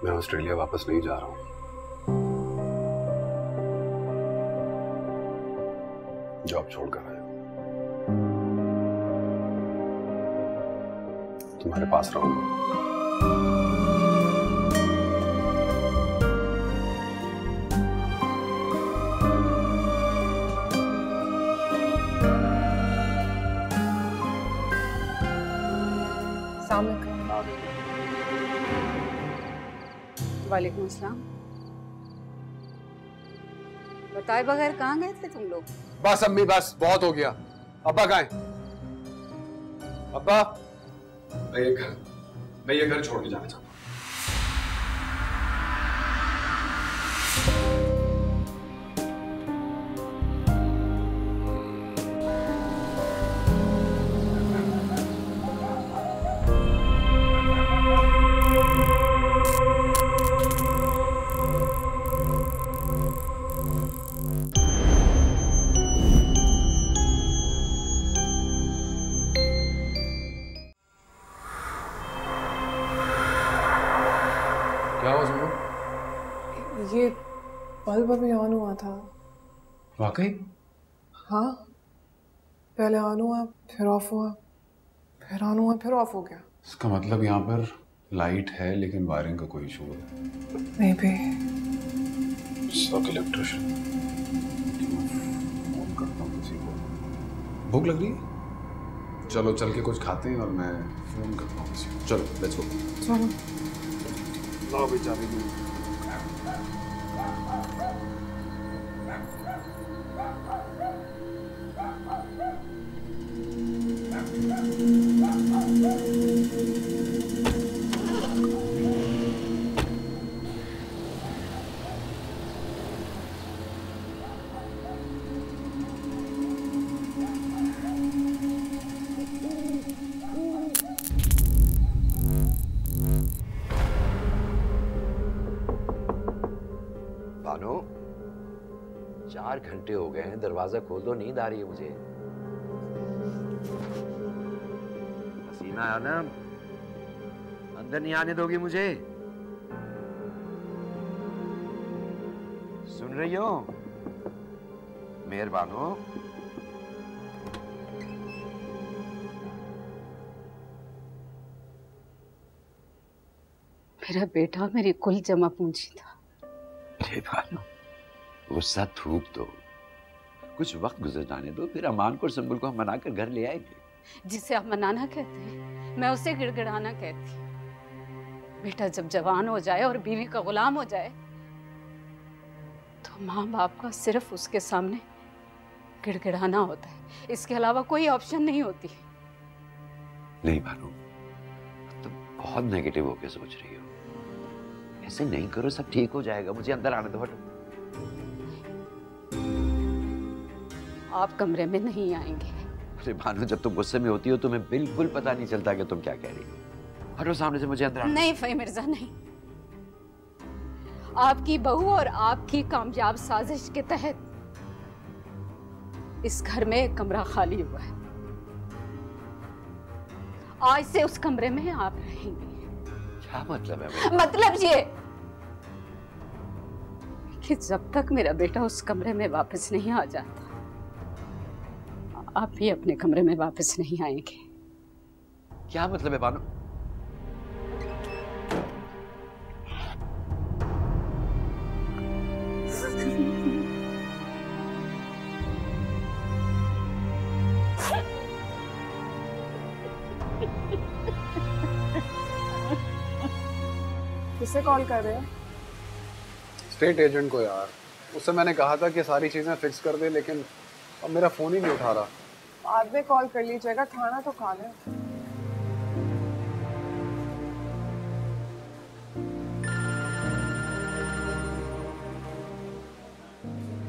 मैं ऑस्ट्रेलिया वापस नहीं जा रहा हूँ। जॉब छोड़कर आया तुम्हारे पास रहूंगा। वालेकुम अस्सलाम। बताए बगैर कहाँ गए थे तुम लोग? बस अम्मी बस, बहुत हो गया। अब्बा कहाँ हैं? अब्बा, मैं ये घर छोड़ के जाना चाहता हूँ। क्या हुआ सुनो? ये बल्ब अभी ऑन हुआ था। वाकई? हाँ, पहले ऑन हुआ, फिर ऑफ हुआ, फिर ऑन हुआ, फिर ऑफ हो गया। इसका मतलब यहाँ पर लाइट है लेकिन वायरिंग का कोई इशू है। नहीं भी इलेक्ट्रिशियन फोन करता हूँ किसी को। भूख लग रही है? चलो चल के कुछ खाते हैं और मैं फोन करता हूँ किसी को। चलो लेट्स गो। चलो। लाओ भाई चाबी दो। बानो, 4 घंटे हो गए हैं, दरवाजा खोल दो, नींद आ रही है मुझे। पसीना आया ना, अंदर नहीं आने दोगी मुझे? सुन रही हो मेहरबानो? मेरा बेटा मेरी कुल जमा पूंजी था। अरे बानो, गुस्सा थूक दो, कुछ वक्त गुजर जाने दो, फिर अमान को और संबुल को हम मनाकर घर ले आएंगे। जिसे आप मनाना कहते हैं, मैं उसे गिड़गिड़ाना कहती हूँ। बेटा जब जवान हो जाए और बीवी का गुलाम हो जाए तो माँ बाप का सिर्फ उसके सामने गिड़गिड़ाना होता है, इसके अलावा कोई ऑप्शन नहीं होती। नहीं भानु, तुम बहुत नेगेटिव होके सोच रही हो। ऐसे नहीं करो, सब ठीक हो जाएगा। मुझे अंदर आने दो, हटो। आप कमरे में नहीं आएंगे। अरे भानु, जब तुम गुस्से में होती हो तुम्हें बिल्कुल पता नहीं चलता कि तुम क्या कह रही हो। हटो सामने से, मुझे अंदर आने दो। नहीं फ़हीम मिर्जा, नहीं। आपकी बहू और आपकी कामयाब साजिश के तहत इस घर में एक कमरा खाली हुआ है। आज से उस कमरे में आप रहेंगे। क्या मतलब है? मतलब ये कि जब तक मेरा बेटा उस कमरे में वापस नहीं आ जाता, आप भी अपने कमरे में वापस नहीं आएंगे। क्या मतलब है बानो? किसे कॉल कर रहे हो? स्टेट एजेंट को यार। उससे मैंने कहा था कि सारी चीजें फिक्स कर दे, लेकिन अब मेरा फोन ही नहीं उठा रहा। बाद में कॉल कर लीजिएगा, खाना तो खा लें।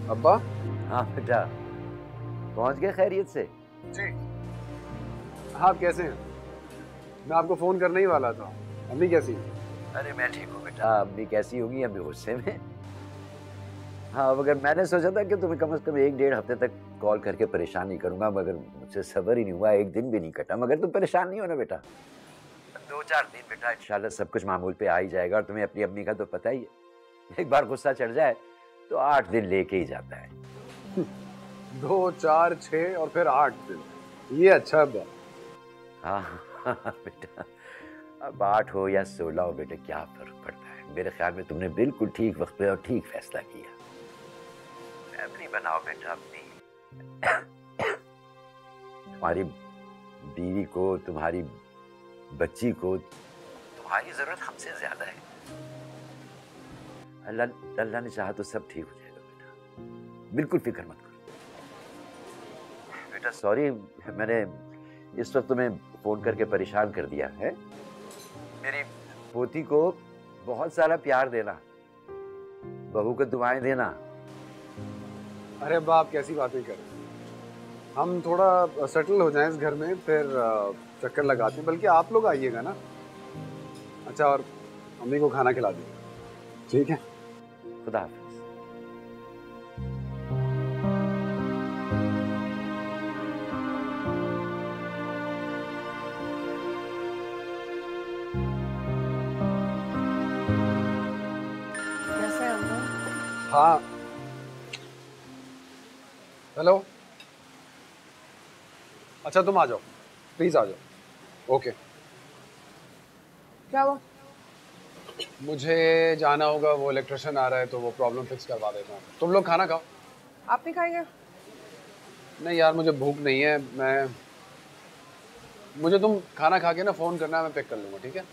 अब्बा? हाँ बेटा, पहुंच गए खैरियत से? जी। हाँ, आप कैसे हैं? मैं आपको फोन करने ही वाला था। अम्मी कैसी है? अरे मैं ठीक हूँ बेटा, अम्मी कैसी होगी? अम्मी गुस्से में। हाँ, मगर मैंने सोचा था कि तुम्हें कम से कम 1-1.5 हफ्ते तक कॉल करके परेशान नहीं करूंगा, मगर मुझसे सब्र ही नहीं हुआ, एक दिन भी नहीं कटा। मगर तुम परेशान नहीं हो ना बेटा? 2-4 दिन बेटा इंशाल्लाह सब कुछ मामूल पे आ ही जाएगा। और तुम्हें अपनी अम्मी का तो पता ही है, एक बार गुस्सा चढ़ जाए तो 8 दिन लेके ही जाता है। 2, 4, 6 और फिर 8 दिन, ये अच्छा है। हाँ बेटा, अब 8 हो या 16 हो बेटा, क्या फर्क पड़ता है। मेरे ख्याल में तुमने बिल्कुल ठीक वक्त पे और ठीक फैसला किया। फैमिली बनाओ बेटा अपनी। तुम्हारी बीवी को, तुम्हारी बच्ची को तुम्हारी जरूरत हमसे ज्यादा है। अल्लाह ने चाहा तो सब ठीक हो जाएगा बेटा, बिल्कुल फिक्र मत करो। बेटा सॉरी, मैंने इस वक्त तुम्हें फोन करके परेशान कर दिया है। मेरी पोती को बहुत सारा प्यार देना, बहू को दुआएं देना। अरे बाप, कैसी बातें कर रहे हैं। हम थोड़ा सेटल हो जाएं इस घर में, फिर चक्कर लगाते हैं। बल्कि आप लोग आइएगा ना। अच्छा, और मम्मी को खाना खिला दीजिए, ठीक है? खुदा हाफिज। कैसे हैं अंकल? हाँ, हेलो। अच्छा, तुम आ जाओ, प्लीज आ जाओ। ओके। क्या हुआ? मुझे जाना होगा, वो इलेक्ट्रिशियन आ रहा है तो वो प्रॉब्लम फिक्स करवा देता हूँ। तुम लोग खाना खाओ। आप नहीं खाएंगे? नहीं यार, मुझे भूख नहीं है। मुझे तुम खाना खा के ना फोन करना, मैं पिक कर लूंगा, ठीक है?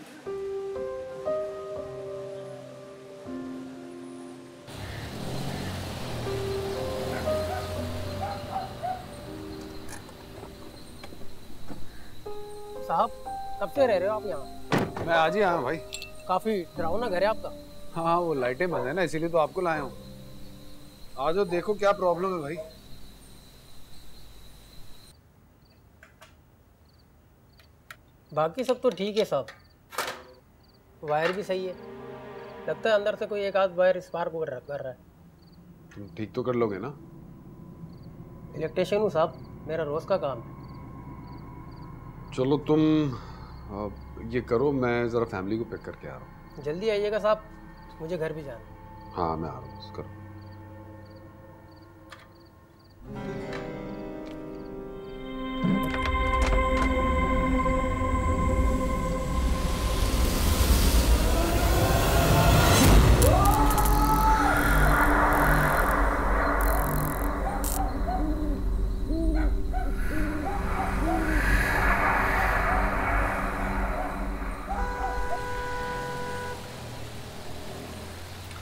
साहब, कब से रह रहे हो आप यहाँ? मैं आज ही आया हूँ भाई। काफी डरावना घर है आपका। हाँ, वो लाइटें बंद है ना, इसीलिए तो आपको लाया हूँ। आ जाओ, देखो क्या प्रॉब्लम है भाई। बाकी सब तो ठीक है साहब, वायर भी सही है। लगता है अंदर से कोई एक आध वायर स्पार्क कर रहा है। तुम ठीक तो कर लोगे ना? इलेक्ट्रिशियन हूँ साहब, मेरा रोज का काम है। चलो तुम ये करो, मैं जरा फैमिली को पिक करके आ रहा हूँ। जल्दी आइएगा साहब, मुझे घर भी जाना है। हाँ, मैं आ रहा हूँ, करो।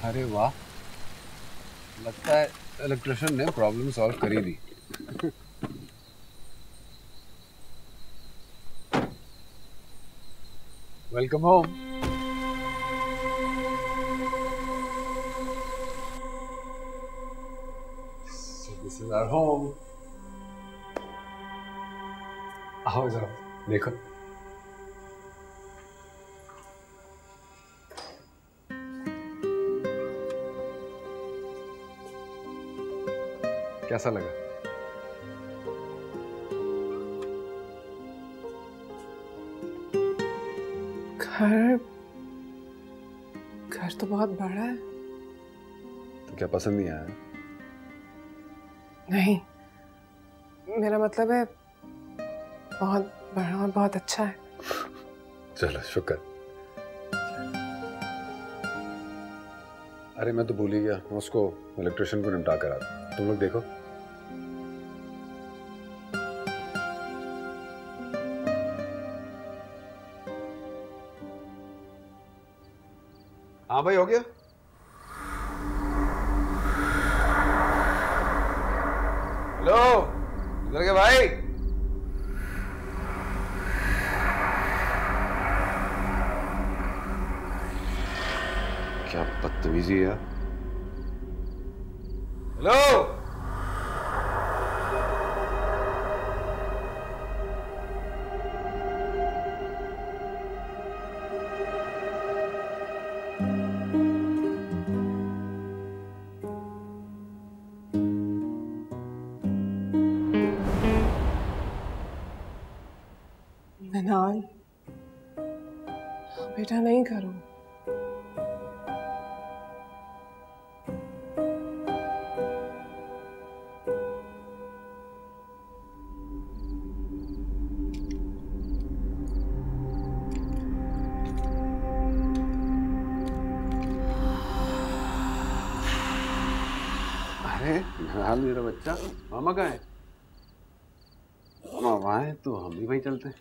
अरे वाह, लगता है इलेक्ट्रिशियन ने प्रॉब्लम सॉल्व कर ही दी। Welcome home. This is our home. आओ जरा देखो। कैसा लगा? घर तो बहुत बड़ा है। तो क्या पसंद नहीं आया? नहीं, मेरा मतलब है बहुत बड़ा और बहुत अच्छा है। चलो शुक्र। अरे मैं तो भूल ही गया, मैं उसको इलेक्ट्रिशियन को निपटा कर आता। तुम लोग देखो। हाँ भाई, हो गया। हेलो, इधर के भाई। क्या बदतमीजी है। हेलो, मिनाल, बेटा नहीं करो। अरे निहाल मेरा बच्चा, मामा कहाँ है? मामा वहाँ है तो हम भी वहीं चलते हैं।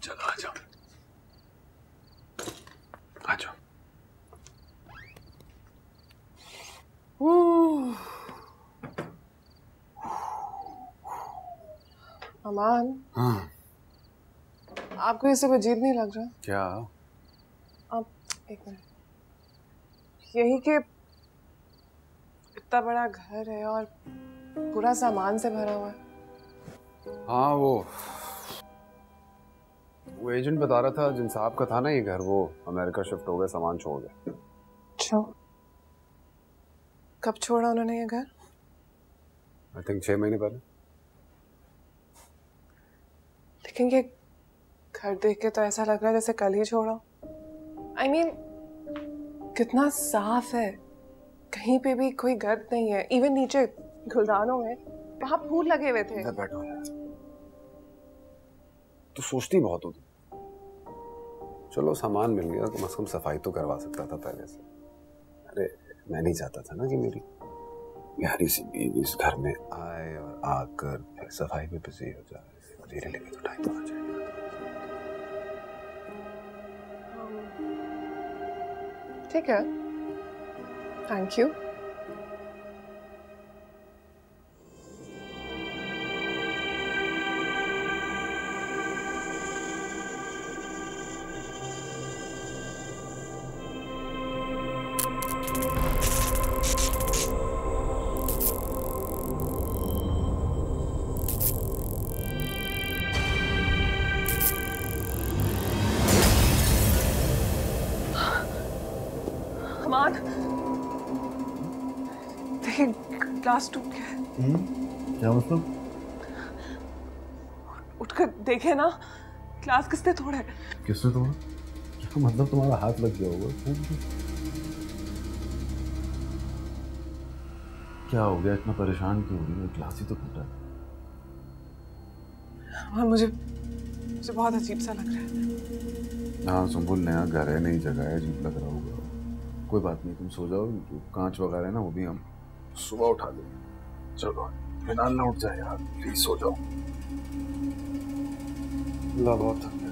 चलो आ जाओ, आ जाओ। अमान, हाँ आपको इससे कोई अजीब नहीं लग रहा? क्या? अब एक मिनट, यही कि इतना बड़ा घर है और पूरा सामान से भरा हुआ है। हाँ वो एजेंट बता रहा था, जिन साहब का था ना ये घर, वो अमेरिका शिफ्ट हो गए, सामान छोड़ गए। अच्छा, कब छोड़ा उन्होंने ये घर? आई थिंक 6 महीने पहले। लेकिन ये घर देख के तो ऐसा लग रहा है जैसे कल ही छोड़ा। I mean, कितना साफ है, कहीं पे भी कोई गर्द नहीं है। इवन नीचे गुलदानों में वहां फूल लगे हुए थे। बैठो यार, तो सोचती बहुत हो तुम। चलो सामान मिल गया, कम से कम सफाई तो करवा सकता था पहले से। अरे मैं नहीं चाहता था ना कि मेरी प्यारी सी बीवी इस घर में आए और आकर फिर सफाई में बिजी हो जाए। धीरे लेके तो टाइम तो आ जाएगा। ठीक है, थैंक यू। अमान, देखिए ग्लास टूट गया है। क्या मतलब? उठकर देखे ना, ग्लास किसने तोड़ा है? किसने तोड़ा? क्या मतलब, तुम्हारा हाथ लग गया होगा? क्या हो गया, इतना परेशान क्यों हो रही है? ग्लास ही तो टूटा है। अमान, मुझे बहुत अजीब सा लग रहा है। हाँ सुंबुल, नया घर है, नई जगह है, अजीब लग रहा होगा। कोई बात नहीं, तुम सो जाओ। जो कांच वगैरह है ना, वो भी हम सुबह उठा लेंगे। चलो फिलहाल ना उठ जाए यार, प्लीज सो जाओ। बहुत थक गया।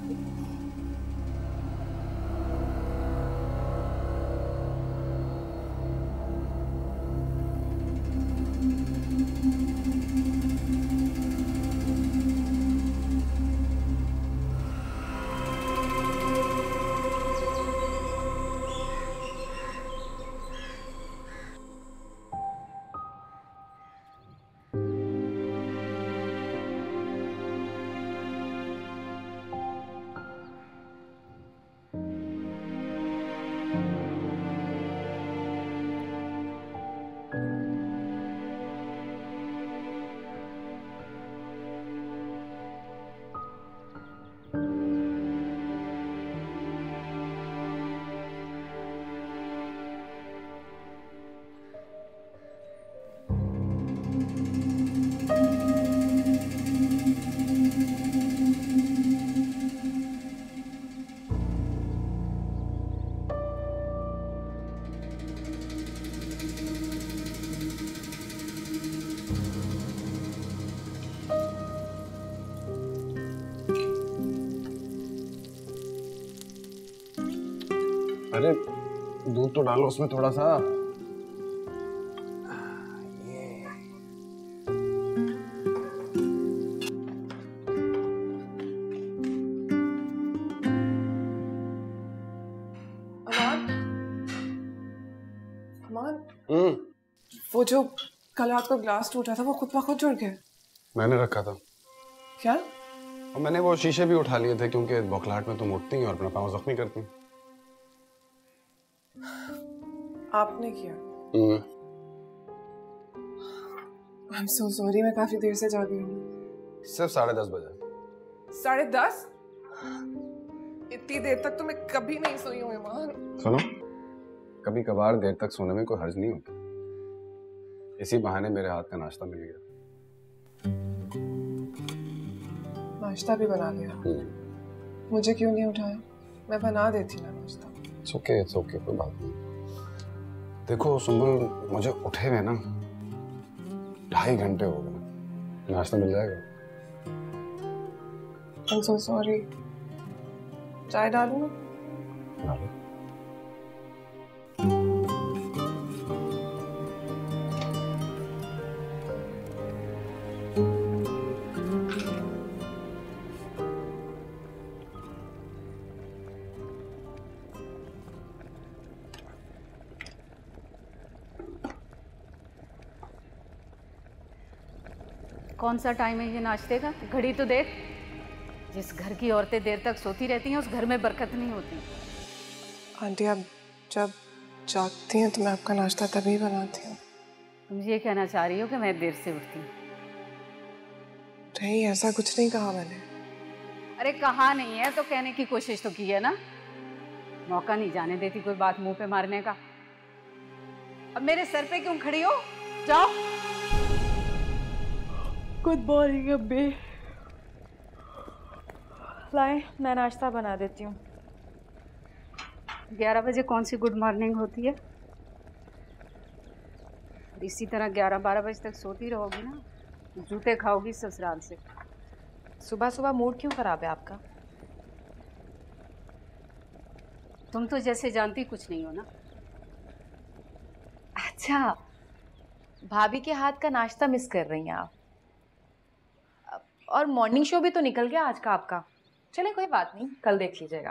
अरे दूध तो डालो उसमें थोड़ा सा। अमान, वो जो कल रात को ग्लास टूटा था, वो खुद ब खुद जुड़ गया। मैंने रखा था। क्या? और मैंने वो शीशे भी उठा लिए थे, क्योंकि बौखलाहट में तुम उठती हैं और अपना पाँव जख्मी करती हैं। आपने किया? I'm so sorry, मैं काफी देर से जागी हूँ। सिर्फ 10:30 बजे। 10:30? इतनी देर तक तो मैं कभी नहीं सोई हूँ ईमान। सुनो, कभी कभार देर तक सोने में कोई हर्ज नहीं होता। इसी बहाने मेरे हाथ का नाश्ता मिल गया। नाश्ता भी बना लिया? मुझे क्यों नहीं उठाया? मैं बना देती ना नाश्ता। इट्स ओके, कोई बात नहीं। देखो सुंबुल, मुझे उठे हुए ना 2.5 घंटे हो गए। नाश्ता मिल जाएगा? I'm so sorry। चाय डालूं ना? डालो। कौन सा टाइम है ये नाश्ते का? घड़ी तो देख। जिस घर की औरतें देर तक सोती रहती हैं उस घर में बरकत नहीं होती। आंटी, आप जब जागती हैं तो मैं आपका नाश्ता तभी बनाती हूँ। तुम ये कहना चाह रही हो कि मैं देर से उठती हूँ? नहीं, ऐसा कुछ नहीं कहा मैंने। अरे कहा नहीं है तो कहने की कोशिश तो की है ना। मौका नहीं जाने देती कोई बात मुंह पे मारने का। अब मेरे सर पे क्यों खड़ी हो? जाओ। गुड मॉर्निंग अम्मी। लाए, मैं नाश्ता बना देती हूँ। 11 बजे कौन सी गुड मॉर्निंग होती है? इसी तरह 11-12 बजे तक सोती रहोगी ना, जूते खाओगी ससुराल से। सुबह सुबह मूड क्यों खराब है आपका? तुम तो जैसे जानती कुछ नहीं हो ना। अच्छा, भाभी के हाथ का नाश्ता मिस कर रही हैं आप। और मॉर्निंग शो भी तो निकल गया आज का आपका। चले कोई बात नहीं, कल देख लीजिएगा।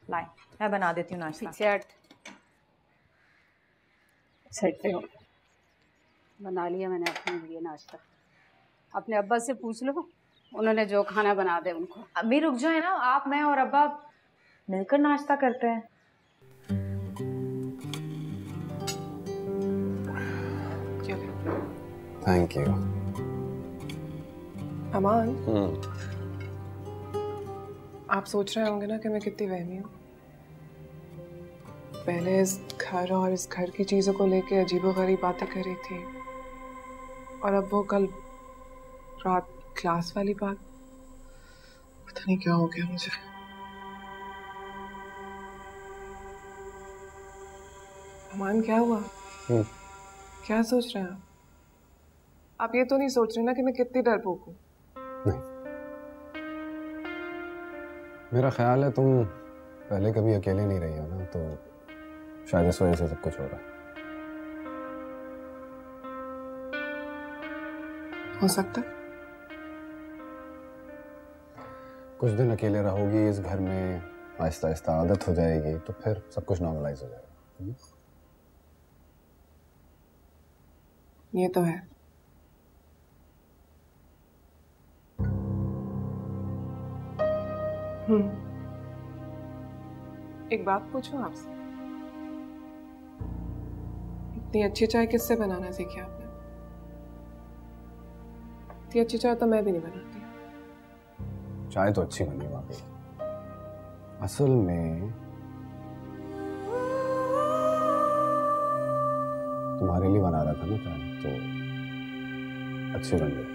लाए, मैं बना देती हूँ नाश्ता। पीछे हट। बना लिया मैंने अपने लिए नाश्ता। अपने अब्बा से पूछ लो, उन्होंने जो खाना बना दे उनको। अम्मी रुक जाए ना, आप मैं और अब्बा मिलकर नाश्ता करते हैं। Thank you. अमान, आप सोच रहे होंगे ना कि मैं कितनी वहमी हूँ। पहले इस घर और इस घर की चीजों को लेके अजीबोगरीब बातें कर रही थी, और अब वो कल रात क्लास वाली बात, पता नहीं क्या हो गया मुझे। अमान, क्या हुआ? क्या सोच रहे हैं आप? ये तो नहीं सोच रहे ना कि मैं कितनी डरपोक हूँ? नहीं, मेरा ख्याल है तुम पहले कभी अकेले नहीं रही हो ना, तो शायद इस वजह से सब कुछ हो रहा है। हो सकता है। कुछ दिन अकेले रहोगी इस घर में, आहिस्ता आहिस्ता आदत हो जाएगी, तो फिर सब कुछ नॉर्मलाइज हो जाएगा। ये तो है। एक बात पूछूं आपसे? इतनी अच्छी चाय किससे बनाना सीखी आपने? इतनी अच्छी चाय तो मैं भी नहीं बनाती। चाय तो अच्छी बनी वाकई। असल में तुम्हारे लिए बना रहा था ना चाय, तो अच्छी बन गई।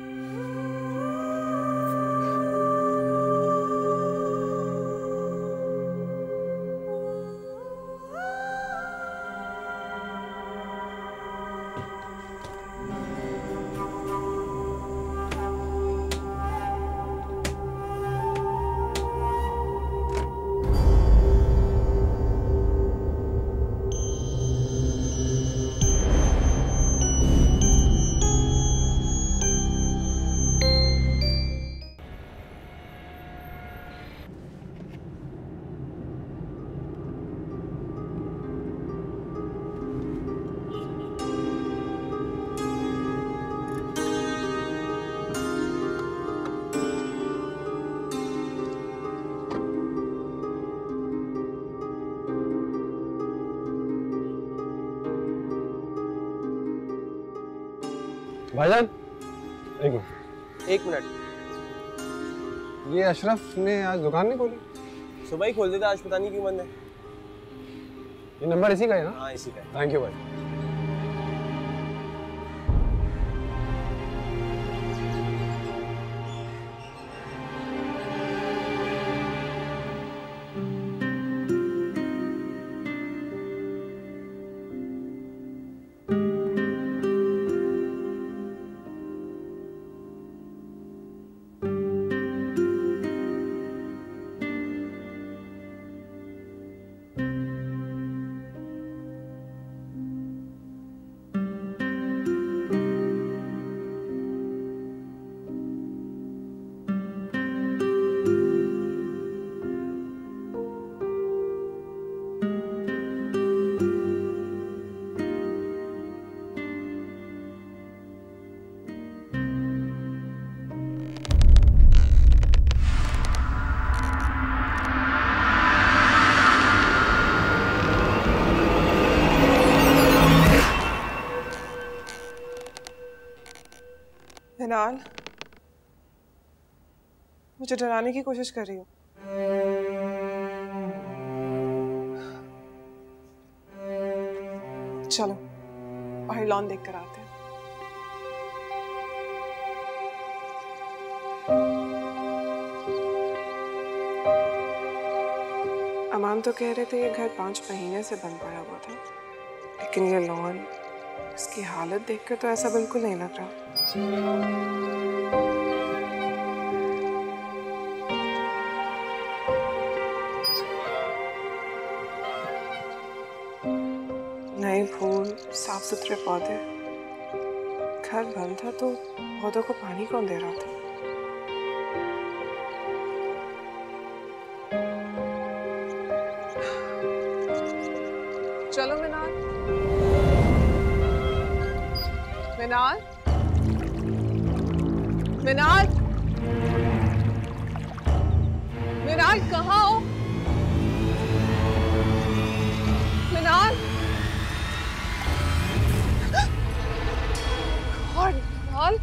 भाईजान, एक मिनट। एक मिनट। ये अशरफ ने आज दुकान नहीं खोली? सुबह ही खोल देता, आज पता नहीं क्यों बंद है। ये नंबर इसी का है ना? हाँ इसी का है। थैंक यू भाई। मिनाल, मुझे डराने की कोशिश कर रही हो। चलो बाहर लॉन देख कर आते हैं। अमान तो कह रहे थे ये घर 5 महीने से बंद पड़ा हुआ था, लेकिन ये लॉन, इसकी हालत देखकर तो ऐसा बिल्कुल नहीं लग रहा। नए फूल, साफ सुथरे पौधे। घर बंद था तो पौधों को पानी कौन दे रहा था? चलो मिनाल, मिनाल, मिनाल, मिनाल कहाँ हो? मिनाल, और मिनाल,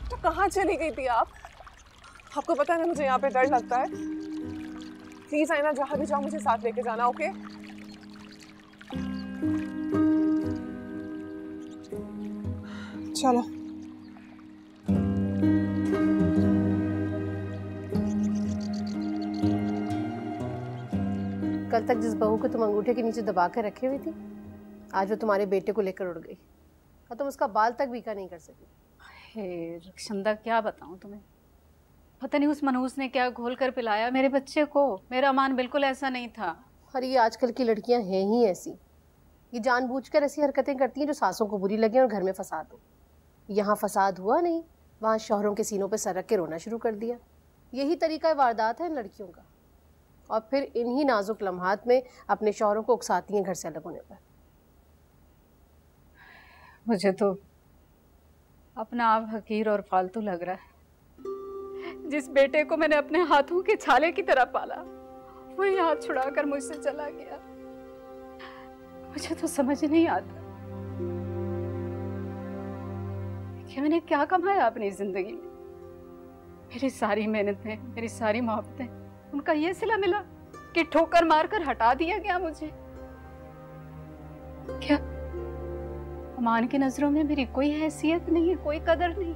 तो कहाँ चली गई थी आप? आपको पता है ना मुझे यहाँ पे डर लगता है। प्लीज आईना, जहाँ भी जाओ मुझे साथ लेके जाना, ओके? चलो। कल तक जिस बहू को तुम अंगूठे के नीचे दबा कर रखी हुई थी, आज वो तुम्हारे बेटे को लेकर उड़ गई और तुम उसका बाल तक बीका नहीं कर सकी। हे रक्षंदा, क्या बताऊं तुम्हें। पता नहीं उस मनहूस ने क्या घोल कर पिलाया मेरे बच्चे को। मेरा अमान बिल्कुल ऐसा नहीं था। अरे ये आजकल की लड़कियां हैं ही ऐसी। ये जानबूझकर ऐसी हरकतें करती हैं जो सासों को बुरी लगे और घर में फसाद हो। यहाँ फसाद हुआ नहीं, वहाँ शौहरों के सीनों पे सर रख के रोना शुरू कर दिया। यही तरीका वारदात है इन लड़कियों का, और फिर इन्हीं नाजुक लम्हात में अपने शौहरों को उकसाती हैं घर से अलग होने पर। मुझे तो अपना आप हकीर और फालतू लग रहा है। जिस बेटे को मैंने अपने हाथों के छाले की तरह पाला, वही हाथ छुड़ाकर मुझसे चला गया। मुझे तो समझ नहीं आता कि मैंने क्या कमाया अपनी जिंदगी में। मेरी सारी मेहनतें, मेरी सारी मोहब्बतें, उनका ये सिला मिला कि ठोकर मारकर हटा दिया गया मुझे। क्या अमान की नजरों में मेरी कोई हैसियत नहीं है, कोई कदर नहीं?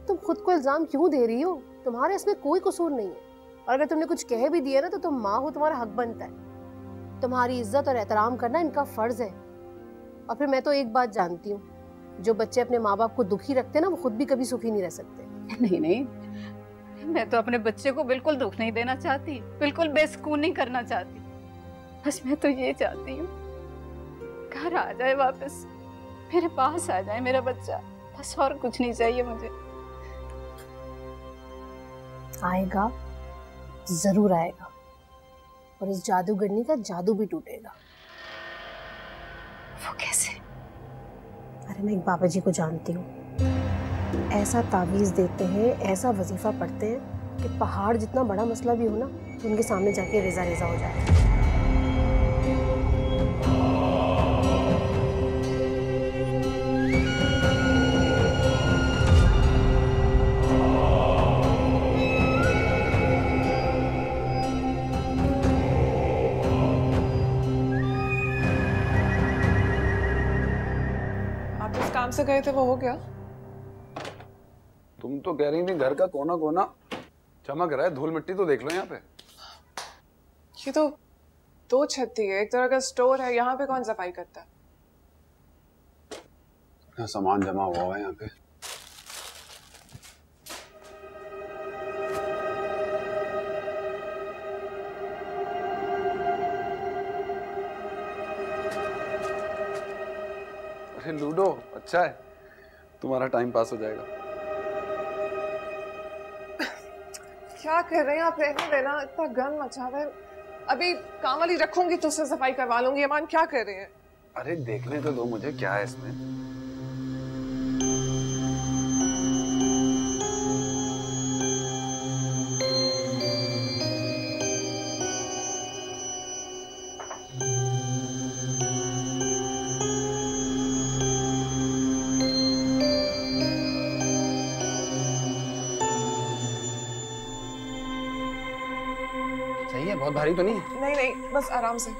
तुम खुद को इल्जाम क्यों दे रही हो? तुम्हारे इसमें कोई कसूर नहीं है, और अगर तुमने कुछ कह भी दिया ना तो तुम माँ हो, तुम्हारा हक बनता है। तुम्हारी इज्जत और एहतराम करना इनका फर्ज है। और फिर मैं तो एक बात जानती हूँ, जो बच्चे अपने माँ बाप को दुखी रखते हैं ना, वो खुद भी कभी सुखी नहीं रह सकते। नहीं नहीं, मैं तो अपने बच्चे को बिल्कुल दुख नहीं देना चाहती, बिल्कुल बेसुकून नहीं करना चाहती। बस मैं तो ये चाहती हूँ घर आ जाए वापस, मेरे पास आ जाए मेरा बच्चा। बस और कुछ नहीं चाहिए मुझे। आएगा, जरूर आएगा, और इस जादूगरनी का जादू भी टूटेगा। वो कैसे? अरे मैं एक बाबा जी को जानती हूँ, ऐसा तावीज देते हैं, ऐसा वजीफा पढ़ते हैं कि पहाड़ जितना बड़ा मसला भी हो ना, उनके सामने जाके रेजा रेजा हो जाए। आराम से गए थे वो हो गया? तुम तो कह रही थी घर का कोना कोना चमक रहा है, धूल मिट्टी तो देख लो यहाँ पे। ये तो दो छत्ती है, एक तरह का स्टोर है, यहाँ पे कौन सफाई करता है? इतना सामान जमा हुआ है यहाँ पे। अरे लूडो अच्छा है, तुम्हारा टाइम पास हो जाएगा। क्या कर रहे हैं आप? रहने देना, इतना गंद मचा हुआ है। अभी काम वाली रखूंगी तो उससे सफाई करवा लूंगी। अमान क्या कर रहे हैं? अरे देखने तो दो मुझे, क्या है इसमें। सही है, बहुत भारी तो नहीं है? नहीं नहीं, बस आराम से।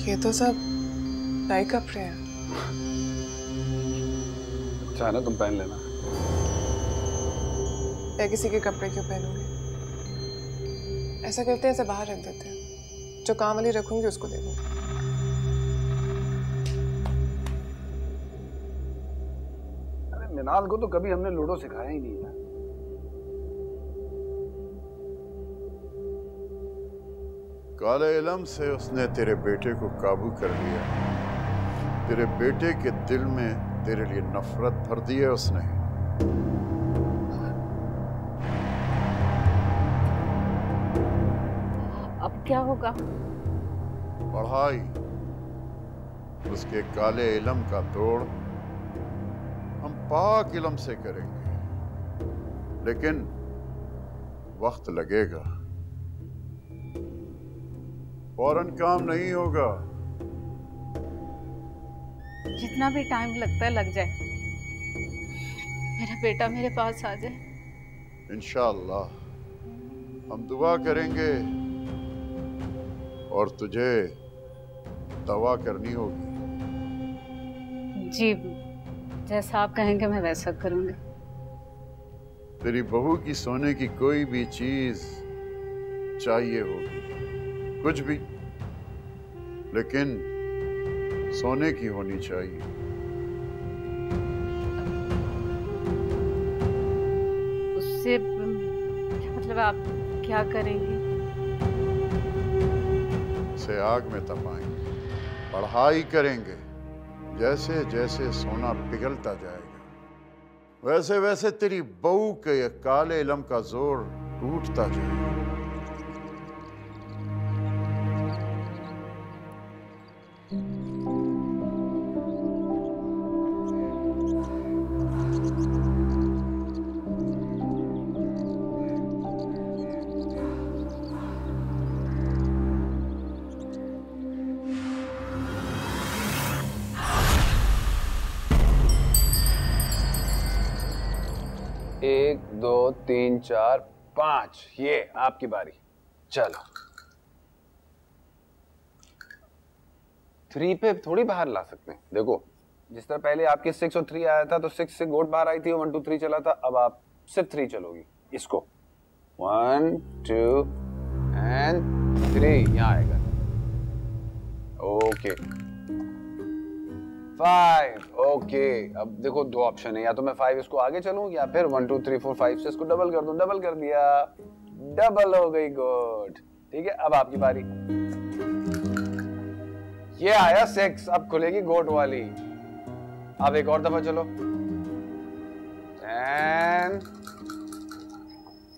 ये तो सब नए कपड़े हैं। अच्छा है ना, तुम पहन लेना। मैं किसी के कपड़े क्यों पहनूंगी? ऐसा करते हैं, इसे बाहर रख देते हैं। जो काम वाली रखूंगी उसको दे दूंगी। अरे मिनाल को तो कभी हमने लूडो सिखाया ही नहीं है। काले इलम से उसने तेरे बेटे को काबू कर लिया। तेरे बेटे के दिल में तेरे लिए नफरत भर दी है उसने। अब क्या होगा? पढ़ाई, उसके काले इलम का तोड़ हम पाक इलम से करेंगे, लेकिन वक्त लगेगा। फौरन काम नहीं होगा। जितना भी टाइम लगता है लग जाए, मेरा बेटा मेरे पास आ जाए। इंशाअल्लाह हम दुआ करेंगे और तुझे दवा करनी होगी। जी, जैसा आप कहेंगे मैं वैसा करूंगी। तेरी बहू की सोने की कोई भी चीज चाहिए होगी, कुछ भी, लेकिन सोने की होनी चाहिए। उससे मतलब आप क्या करेंगे? उसे आग में तपाएंगे, पढ़ाई करेंगे। जैसे जैसे सोना पिघलता जाएगा, वैसे वैसे तेरी बहू के काले इलम का जोर टूटता जाएगा। एक, दो, तीन, चार, पांच, ये आपकी बारी। चलो 3 पे थोड़ी बाहर ला सकते हैं। देखो जिस तरह पहले आपके 6 और 3 आया था तो 6 से गोट बाहर आई थी, 1 2 3 चला था। अब आप सिर्फ 3 चलोगी। इसको 1 2 एंड 3 यहाँ आएगा। ओके 5। ओके अब देखो दो ऑप्शन है, या तो मैं 5 इसको आगे चलूं या फिर 1 2 3 4 5 से इसको डबल कर दूं। डबल कर दिया, डबल हो गई गुड। ठीक है अब आपकी बारी। ये आया 6, अब खुलेगी गोट वाली। अब एक और दफा चलो 10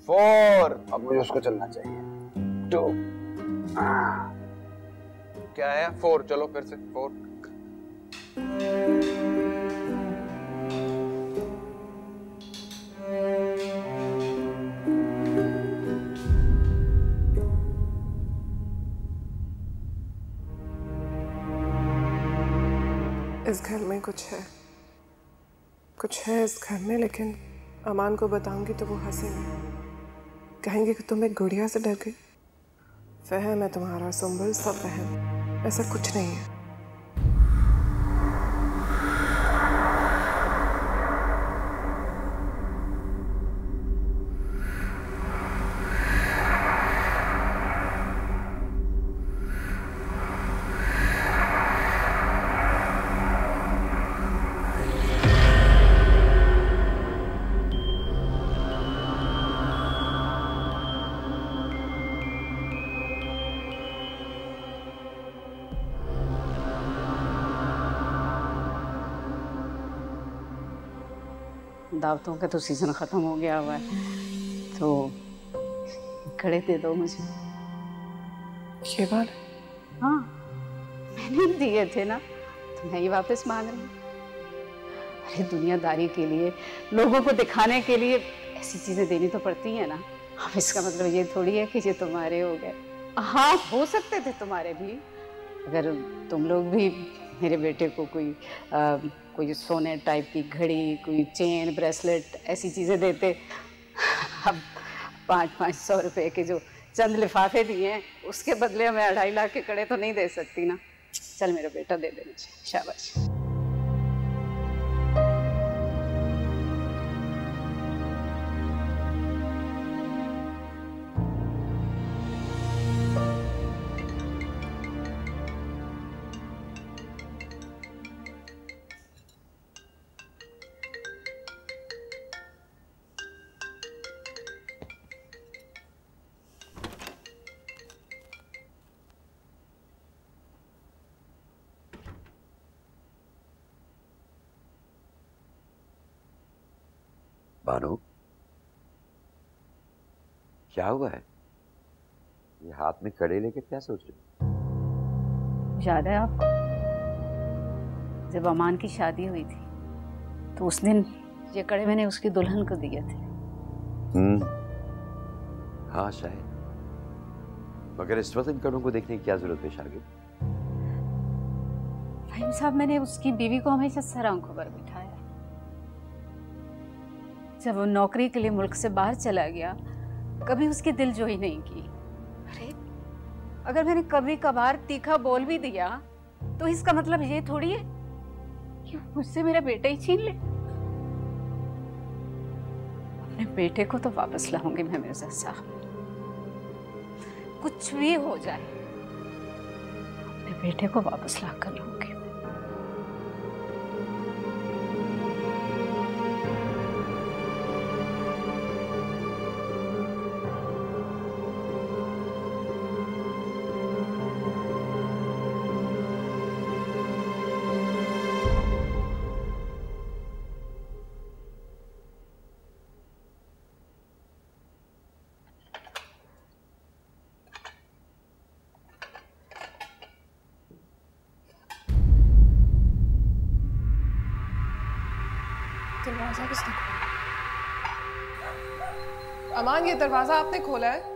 4। अब मुझे उसको चलना चाहिए 2। क्या है 4? चलो फिर से 4। इस घर में कुछ है इस घर में, लेकिन अमान को बताऊंगी तो वो हंसेंगे, कहेंगे कि तुम एक गुड़िया से डर गई। फहम है तुम्हारा सुंबल, सब फहम, ऐसा कुछ नहीं है। दावतों का तो सीजन ख़त्म हो गया हुआ है, तो कड़े दे दो मुझे। ये बात? हाँ, मैंने दिए थे ना, तो मैं ही वापस मांग रही हूँ। अरे दुनियादारी के लिए, लोगों को दिखाने के लिए ऐसी चीज़ें देनी तो पड़ती हैं ना। अब इसका मतलब ये थोड़ी है कि ये तुम्हारे हो गए। हाँ, हो सकते थे तुम्हारे भी, अगर तुम लोग भी मेरे बेटे को कोई सोने टाइप की घड़ी, कोई चेन, ब्रेसलेट, ऐसी चीज़ें देते। अब 500 रुपए के जो चंद लिफाफे दिए हैं, उसके बदले मैं 2.5 लाख के कड़े तो नहीं दे सकती ना। चल मेरा बेटा दे दे मुझे, शाबाश। बानो, क्या हुआ है? ये हाथ में कड़े लेके क्या सोच रहे हो? याद है आपको जब अमान की शादी हुई थी, तो उस दिन ये कड़े मैंने उसकी दुल्हन को दिए थे। हाँ शायद, मगर इस वक्त इन कड़ों को देखने की क्या जरूरत पेश आ गई? भाई साहब, मैंने उसकी बीवी को हमेशा सर आंखों पर बिठाया। जब वो नौकरी के लिए मुल्क से बाहर चला गया, कभी उसकी दिलजोई नहीं की। अरे अगर मैंने कभी कभार तीखा बोल भी दिया, तो इसका मतलब ये थोड़ी है कि मुझसे मेरा बेटा ही छीन ले। अपने बेटे को तो वापस लाऊंगी मैं मिर्जा साहब, कुछ भी हो जाए, अपने बेटे को वापस ला कर लाऊंगी। दरवाजा किसने खोला? अमान, ये दरवाजा आपने खोला है?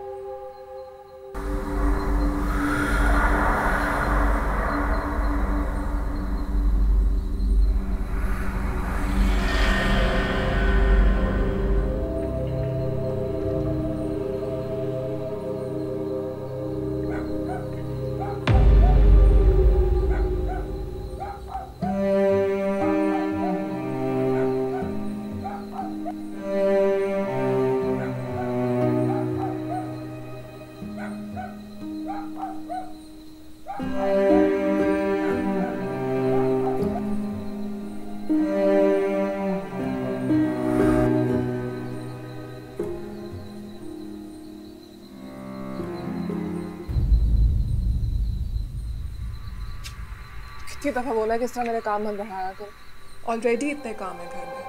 कितनी दफा बोला कि इस तरह मेरे काम मत बढ़ाया करो। ऑलरेडी इतने काम है घर में।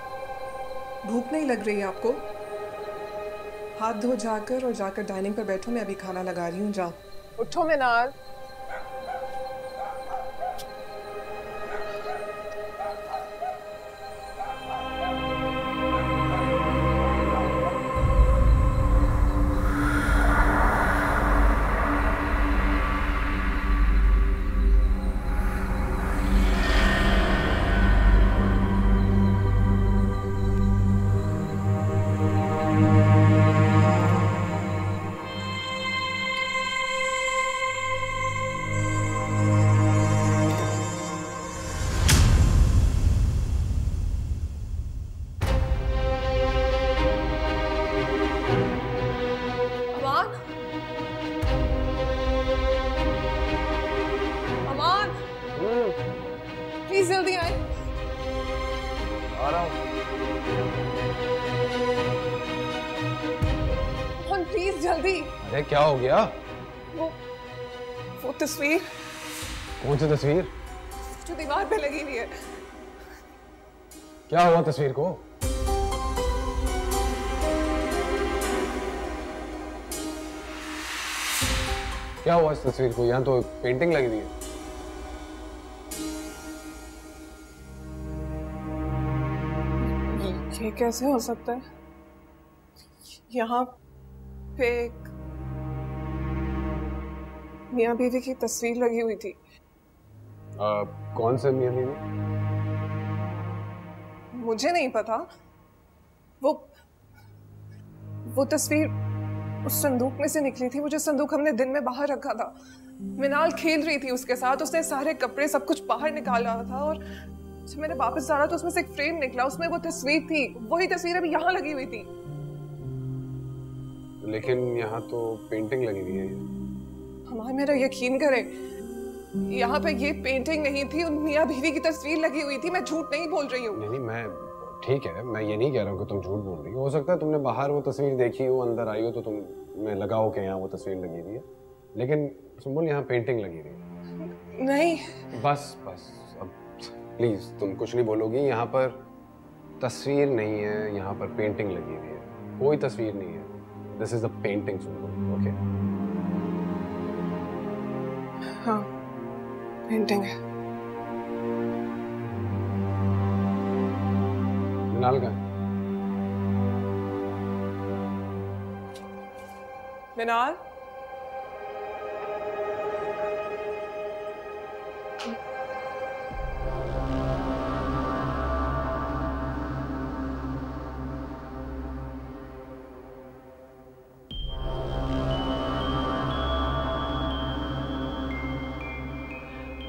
भूख नहीं लग रही है आपको? हाथ धो जाकर और जाकर डाइनिंग पर बैठो, मैं अभी खाना लगा रही हूँ। जाओ, उठो मिनार। रहा हूँ। प्लीज जल्दी। अरे क्या हो गया? वो तस्वीर। कौन सी तस्वीर? जो दीवार पे लगी हुई है। क्या हुआ तस्वीर को? क्या हुआ इस तस्वीर को? यहाँ तो पेंटिंग लगी हुई है। ये कैसे हो सकता है? यहाँ पे एक मियाँ बीवी की तस्वीर लगी हुई थी। कौन से मियाँ बीवी? मुझे नहीं पता। वो तस्वीर उस संदूक में से निकली थी। वो जो संदूक हमने दिन में बाहर रखा था। मिनाल खेल रही थी उसके साथ। उसने सारे कपड़े सब कुछ बाहर निकाल रहा था और जब मैंने वापस डाला तो उसमें से एक फ्रेम निकला। उसमें वो तस्वीर थी। वही तस्वीर अभी यहाँ लगी हुई थी। लेकिन यहाँ तो पेंटिंग लगी हुई है। हमारा मेरा यकीन करें, यहाँ पे ये पेंटिंग नहीं थी। उन मियाँ बीवी की तस्वीर लगी हुई थी। मैं झूठ नहीं बोल रही हूँ। नहीं, मैं ठीक है, मैं ये नहीं कह रहा हूँ कि तुम झूठ बोल रही हो। सकता है तुमने बाहर वो तस्वीर देखी हो, अंदर आई हो तो तुम मैं लगाओ कि यहाँ वो तस्वीर लगी हुई है। लेकिन सुम्बुल यहाँ पेंटिंग लगी हुई है। नहीं। बस अब प्लीज तुम कुछ नहीं बोलोगी। यहाँ पर तस्वीर नहीं है, यहाँ पर पेंटिंग लगी हुई है। कोई तस्वीर नहीं है। This is the painting Sumbul. Okay? हाँ, पेंटिंग है। मिनाल का? मिनाल?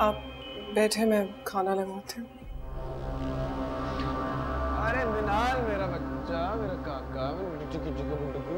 आप बैठे, मैं खाना लगाती हूँ। अरे मिनाल मेरा बच्चा, मेरा काका, मेरा टुकु टुकु टुकु।